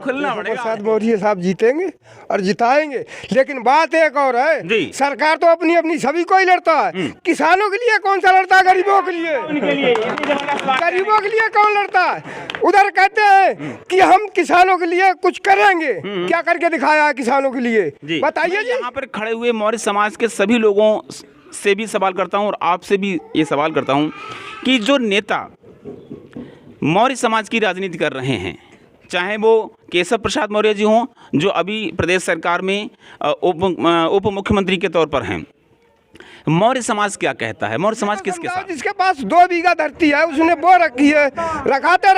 खुलना पड़ेगा। प्रसाद मौर्य साहब जीतेंगे और जिताएंगे, लेकिन बात एक और है, सरकार तो अपनी अपनी सभी को ही लड़ता है। किसानों के लिए कौन सा लड़ता है? गरीबों के लिए। गरीबों के लिए कौन लड़ता है? उधर कहते हैं कि हम किसानों के लिए कुछ करेंगे, क्या करके दिखाया है किसानों के लिए? बताइए। यहाँ पर खड़े हुए मौर्य समाज के सभी लोगों से भी सवाल करता हूँ और आपसे भी ये सवाल करता हूँ कि जो नेता मौर्य समाज की राजनीति कर रहे हैं, चाहे वो केशव प्रसाद मौर्य जी हों जो अभी प्रदेश सरकार में उप मुख्यमंत्री के तौर पर हैं, मौर्य समाज क्या कहता है? मौर्य समाज किसके साथ? जिसके पास 2 बीघा धरती है उसने बो रखी है, रखाते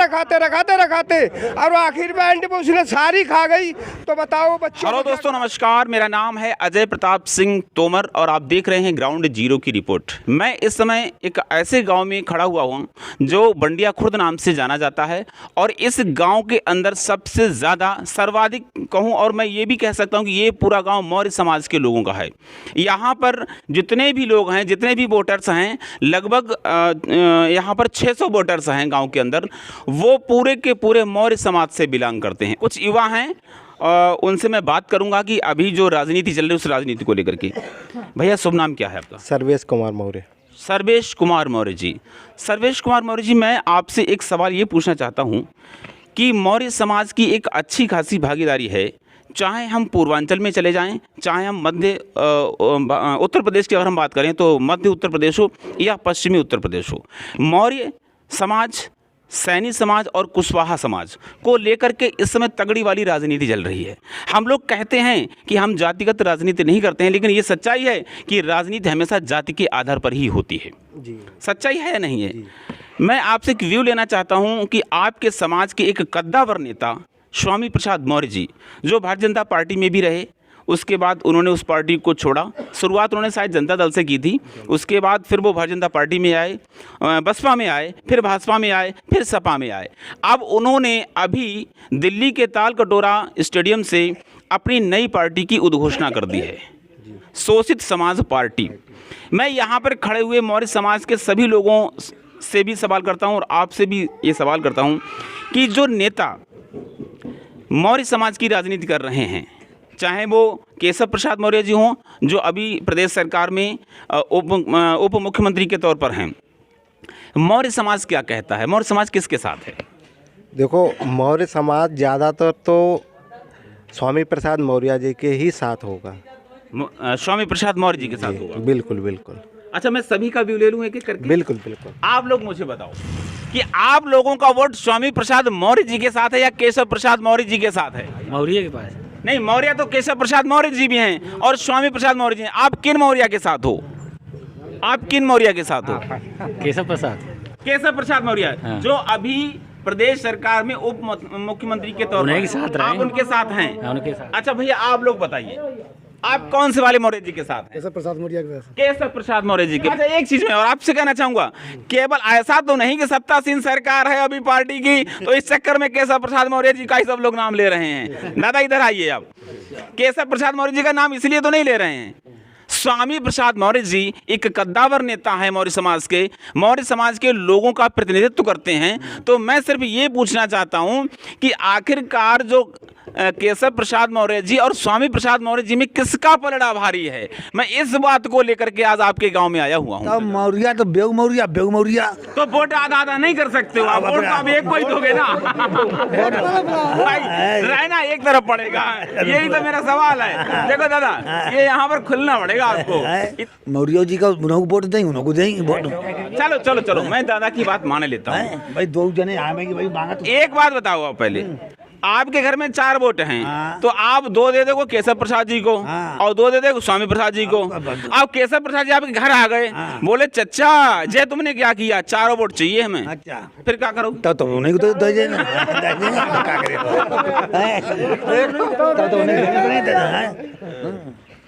और आखिर में एंड पे उसने सारी खा गई, तो बताओ बच्चों। हेलो दोस्तों, नमस्कार। मेरा नाम है अजय प्रताप सिंह तोमर और आप देख रहे हैं ग्राउंड जीरो की रिपोर्ट। मैं इस समय एक ऐसे गांव में खड़ा हुआ हूं जो बंडिया खुर्द नाम से जाना जाता है और इस गांव के अंदर सबसे ज़्यादा सर्वाधिक कहूँ और मैं ये भी कह सकता हूँ कि ये पूरा गाँव मौर्य समाज के लोगों का है। यहाँ पर जितने भी लोग हैं, जितने भी वोटर्स हैं, लगभग यहाँ पर 600 वोटर्स हैं गांव के अंदर, वो पूरे के पूरे मौर्य समाज से बिलोंग करते हैं। कुछ युवा हैं, उनसे मैं बात करूंगा कि अभी जो राजनीति चल रही है उस राजनीति को लेकर के। भैया शुभ नाम क्या है आपका? सर्वेश कुमार मौर्य। सर्वेश कुमार मौर्य जी। सर्वेश कुमार मौर्य जी, मैं आपसे एक सवाल ये पूछना चाहता हूँ कि मौर्य समाज की एक अच्छी खासी भागीदारी है, चाहे हम पूर्वांचल में चले जाएं, चाहे हम मध्य उत्तर प्रदेश की अगर हम बात करें तो मध्य उत्तर प्रदेश हो या पश्चिमी उत्तर प्रदेश हो, मौर्य समाज, सैनी समाज और कुशवाहा समाज को लेकर के इस समय तगड़ी वाली राजनीति चल रही है। हम लोग कहते हैं कि हम जातिगत राजनीति नहीं करते हैं, लेकिन ये सच्चाई है कि राजनीति हमेशा जाति के आधार पर ही होती है। सच्चाई है या नहीं है? मैं आपसे एक व्यू लेना चाहता हूँ कि आपके समाज के एक कद्दावर नेता स्वामी प्रसाद मौर्य जी, जो भारतीय जनता पार्टी में भी रहे, उसके बाद उन्होंने उस पार्टी को छोड़ा। शुरुआत उन्होंने शायद जनता दल से की थी, उसके बाद फिर वो भारतीय जनता पार्टी में आए, बसपा में आए, फिर भाजपा में आए, फिर सपा में आए। अब उन्होंने अभी दिल्ली के ताल कटोरा स्टेडियम से अपनी नई पार्टी की उद्घोषणा कर दी है, शोषित समाज पार्टी। मैं यहाँ पर खड़े हुए मौर्य समाज के सभी लोगों से भी सवाल करता हूँ और आपसे भी ये सवाल करता हूँ कि जो नेता मौर्य समाज की राजनीति कर रहे हैं, चाहे वो केशव प्रसाद मौर्य जी हों जो अभी प्रदेश सरकार में उप मुख्यमंत्री के तौर पर हैं, मौर्य समाज क्या कहता है? मौर्य समाज किसके साथ है? देखो, मौर्य समाज ज़्यादातर तो स्वामी प्रसाद मौर्य जी के ही साथ होगा। स्वामी प्रसाद मौर्य जी के साथ होगा? बिल्कुल बिल्कुल। अच्छा, मैं सभी का व्यू ले लूँ एक एक करके? बिल्कुल बिल्कुल। आप लोग मुझे बताओ कि आप लोगों का वोट स्वामी प्रसाद मौर्य जी के साथ है या केशव प्रसाद मौर्य जी के साथ है? मौर्य के पास नहीं, मौर्य तो केशव प्रसाद मौर्य जी भी हैं और स्वामी प्रसाद मौर्य जी हैं। आप किन मौर्य के साथ हो? आप किन मौर्य के साथ हो? केशव प्रसाद। केशव प्रसाद मौर्य जो अभी प्रदेश सरकार में उप मुख्यमंत्री के तौर पर आप उनके साथ हैं? उनके साथ। अच्छा भैया, आप लोग बताइए, आप कौन से वाले मौर्य जी के साथ हैं? केशव प्रसाद मौर्य के साथ। केशव प्रसाद मौर्य जी के। अच्छा, एक चीज में और आपसे कहना चाहूंगा, केवल ऐसा तो नहीं कि सत्तासीन सरकार है अभी पार्टी की, तो इस चक्कर में केशव प्रसाद मौर्य जी का ही सब लोग नाम ले रहे हैं। दादा इधर आइए आप। केशव प्रसाद मौर्य जी का नाम इसलिए तो नहीं ले रहे हैं, स्वामी प्रसाद मौर्य जी एक कद्दावर नेता है, मौर्य समाज के लोगों का प्रतिनिधित्व करते हैं। तो मैं सिर्फ ये पूछना चाहता हूं कि आखिरकार जो केशव प्रसाद मौर्य जी और स्वामी प्रसाद मौर्य जी में किसका पलड़ा भारी है, मैं इस बात को लेकर के आज आपके गांव में आया हुआ हूं। मौर्य तो बेऊ मौर्य तो वोट आधा आधा नहीं कर सकते हो आप, वोट तो आप एक को ही दोगे ना भाई, रहना एक तरफ पड़ेगा, यही तो मेरा सवाल है। देखो दादा, ये यहाँ पर खुलना पड़ेगा आपको। मौर्य जी का वोट दें, उनको दें वोट। चलो चलो चलो, मैं दादा की बात माने लेता हूँ भाई। 2 जने आएंगे भाई, मांगा तो। एक बात बताओ आप, पहले आपके घर में 4 वोट हैं, तो आप 2 दे दोगे केशव प्रसाद जी को और 2 दे दोगे स्वामी प्रसाद जी को। अब केशव प्रसाद जी आपके घर आ गए, बोले चचा जय तुमने क्या किया, 4 वोट चाहिए हमें। अच्छा, फिर क्या करो? तो उन्हें को दे देना।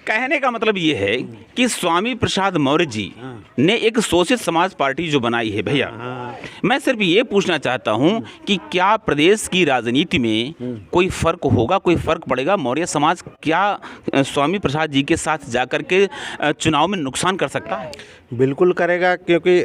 कहने का मतलब ये है कि स्वामी प्रसाद मौर्य जी ने एक शोषित समाज पार्टी जो बनाई है भैया, मैं सिर्फ ये पूछना चाहता हूँ कि क्या प्रदेश की राजनीति में कोई फर्क होगा, कोई फर्क पड़ेगा? मौर्य समाज क्या स्वामी प्रसाद जी के साथ जाकर के चुनाव में नुकसान कर सकता है? बिल्कुल करेगा, क्योंकि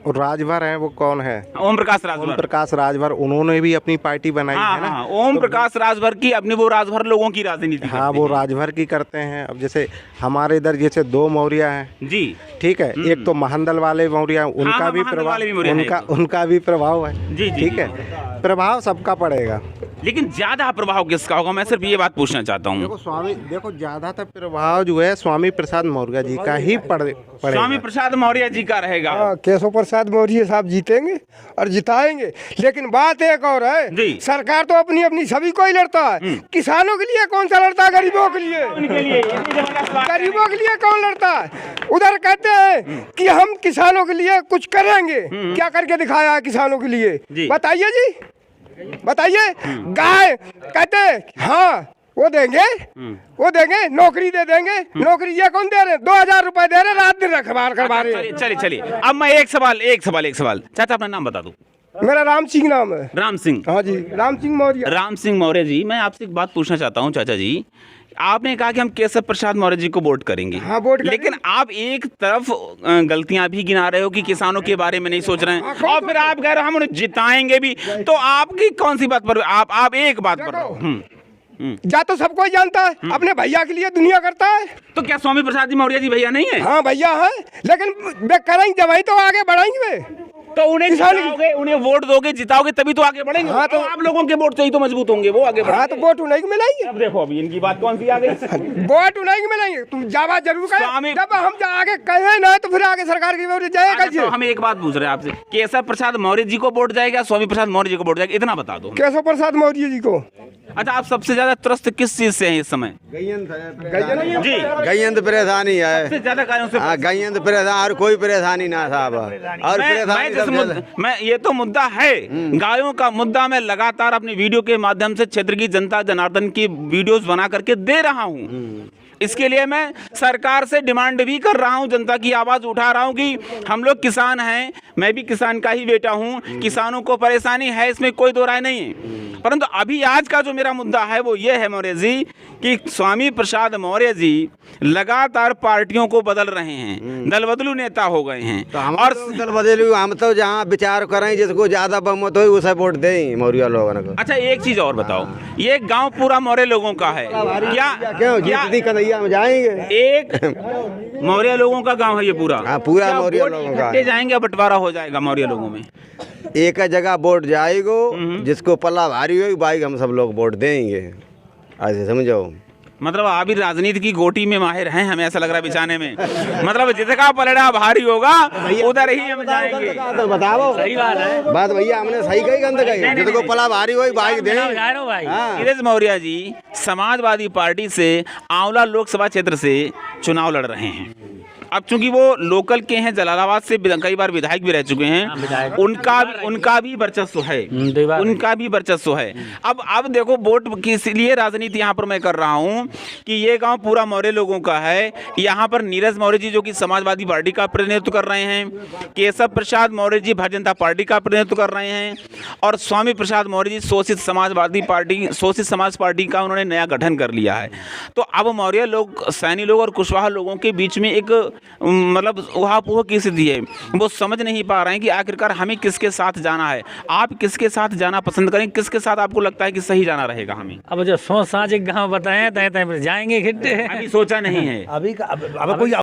और राजभर हैं वो कौन है? ओम प्रकाश ओम राजभर। प्रकाश राजभर, उन्होंने भी अपनी पार्टी बनाई हाँ है ना। हाँ, ओम प्रकाश राजभर की अपनी, वो राजभर लोगों की राजनीति हाँ, करते वो हैं। राजभर की करते हैं। अब जैसे हमारे इधर जैसे 2 मौर्य हैं, जी ठीक है, एक तो महंदल वाले मौर्य हैं, उनका हाँ, भी महंदल प्रभाव, वाले भी मौर्य हैं उनका भी प्रभाव है। जी, जी, ठीक जी। है, प्रभाव सबका पड़ेगा। लेकिन ज्यादा प्रभाव किसका होगा, मैं सिर्फ ये बात पूछना चाहता हूँ। देखो ज्यादातर प्रभाव जो है स्वामी प्रसाद मौर्य जी का ही पड़ेगा। स्वामी प्रसाद मौर्य जी का रहेगा। हाँ, केशव प्रसाद मौर्य साहब जीतेंगे और जिताएंगे। लेकिन बात एक और है, जी। सरकार तो अपनी अपनी सभी को ही लड़ता है। किसानों के लिए कौन सा लड़ता है? गरीबों के लिए। गरीबों के लिए कौन लड़ता है? उधर कहते हैं कि हम किसानों के लिए कुछ करेंगे। क्या करके दिखाया है किसानों के लिए? जी। बताइए जी, बताइए। गाय कहते हैं हाँ वो देंगे, वो देंगे, नौकरी दे देंगे। नौकरी ये कौन दे रहे? 2000 रुपए दे रहे, रात दिन रखवार करवा रहे हैं। चलिए चलिए, अब मैं एक सवाल चाचा, अपना नाम बता दो। मेरा राम सिंह नाम है। राम सिंह। हाँ जी, राम सिंह मौर्य। राम सिंह मौर्य जी, मैं आपसे एक बात पूछना चाहता हूँ चाचा जी। आपने कहा कि हम केशव प्रसाद मौर्य जी को वोट करेंगे। हाँ, वोट करेंगे। लेकिन आप एक तरफ गलतियां भी गिना रहे हो कि किसानों के बारे में नहीं सोच रहे हैं, और फिर आप कह रहे हो हम उन्हें जिताएंगे भी। तो आपकी कौन सी बात पर आप एक बात पर रहो। जा तो सबको ही जानता है, अपने भैया के लिए दुनिया करता है। तो क्या स्वामी प्रसाद जी मौर्य जी भैया नहीं है? हाँ भैया है, लेकिन वे करेंगे जब ही तो आगे बढ़ेंगे वे। तो उन्हें जिताओगे, उन्हें वोट दोगे, जिताओगे तभी तो आगे बढ़ेंगे। हाँ, तो आप लोगों के वोट से ही तो मजबूत होंगे, वो आगे हाँ, तो वोट उन्हें को मिलेंगे। अब देखो अभी इनकी बात कौन सी आ गई। वोट उन्हें को मिलेंगे। तुम जावा जरूर करें, जब हम आगे कहे ना तो फिर आगे सरकार की वोट जाएगा। अच्छा, तो हम एक बात पूछ रहे हैं आपसे, केशव प्रसाद मौर्य जी को वोट जाएगा, स्वामी प्रसाद मौर्य जी को वोट जाएगा, इतना बता दो। केशव प्रसाद मौर्य जी को। अच्छा, आप सबसे ज्यादा त्रस्त किस चीज से हैं इस समय? जी, गैयंत परेशानी है। सबसे ज्यादा गायों से। हाँ, गैयंत परेशान, और कोई परेशानी ना साहब। और मैं ये तो मुद्दा है, गायों का मुद्दा मैं लगातार अपनी वीडियो के माध्यम से क्षेत्र की जनता जनार्दन की वीडियोस बना करके दे रहा हूँ। इसके लिए मैं सरकार से डिमांड भी कर रहा हूं, जनता की आवाज़ उठा रहा हूं कि हम लोग किसान हैं, मैं भी किसान का ही बेटा हूं, किसानों को परेशानी है, इसमें कोई दो राय नहीं है। परंतु अभी आज का जो मेरा मुद्दा है वो ये है मौर्य जी कि स्वामी प्रसाद मौर्य जी लगातार पार्टियों को बदल रहे हैं, दल बदलू नेता हो गए हैं। तो और दल बदलू, हम तो जहाँ विचार करें जिसको ज्यादा बहुमत हो उसे वोट दें मौर्य लोगों को। अच्छा, एक चीज और बताओ, ये गांव पूरा मौर्य लोगों का है क्या? क्यों जीतती कन्हैया में जाएंगे? एक मौर्य लोगों का गांव है ये पूरा? हाँ, पूरा क्या मौर्य वोट लोगों का इकट्ठे जाएंगे, बंटवारा हो जाएगा मौर्य लोगों में? एक जगह वोट जाएगो, जिसको पल्ला भारी हो बाइक हम सब लोग वोट देंगे। ऐसे समझो, मतलब आप भी राजनीति की गोटी में माहिर हैं, हमें ऐसा लग रहा है बिछाने में। मतलब जिसका पलड़ा भारी होगा उधर ही हम जाएंगे। तो बताओ, सही बात है। बात भैया हमने सही कही, गंद कही, जिसको पल्ला भारी हो बाइक दें। भाई नीरज मौर्य जी समाजवादी पार्टी से आंवला लोकसभा क्षेत्र से चुनाव लड़ रहे हैं। अब चूंकि वो लोकल के हैं, जलालाबाद से कई बार विधायक भी रह चुके हैं, उनका भी वर्चस्व है, उनका भी वर्चस्व है। अब देखो, वोट किस लिए राजनीति यहाँ पर मैं कर रहा हूँ कि ये गांव पूरा मौर्य लोगों का है। यहाँ पर नीरज मौर्य जी जो कि समाजवादी पार्टी का प्रतिनिधित्व कर रहे हैं, केशव प्रसाद मौर्य जी भारतीय जनता पार्टी का प्रतिनिधित्व कर रहे हैं, और स्वामी प्रसाद मौर्य जी शोषित समाजवादी पार्टी, शोषित समाज पार्टी का उन्होंने नया गठन कर लिया है। तो अब मौर्य लोग, सैनी लोग और कुशवाहा लोगों के बीच में एक मतलब उहापोह की स्थिति है। वो समझ नहीं पा रहे हैं कि आखिरकार हमें किसके साथ जाना है। आप किसके साथ जाना पसंद करें, किसके साथ आपको लगता है कि सही जाना रहेगा हमें? अब जो सोच साँच एक गाँव बताए तय तय जाएंगे खिट्टे। अभी सोचा नहीं है। अभी कोई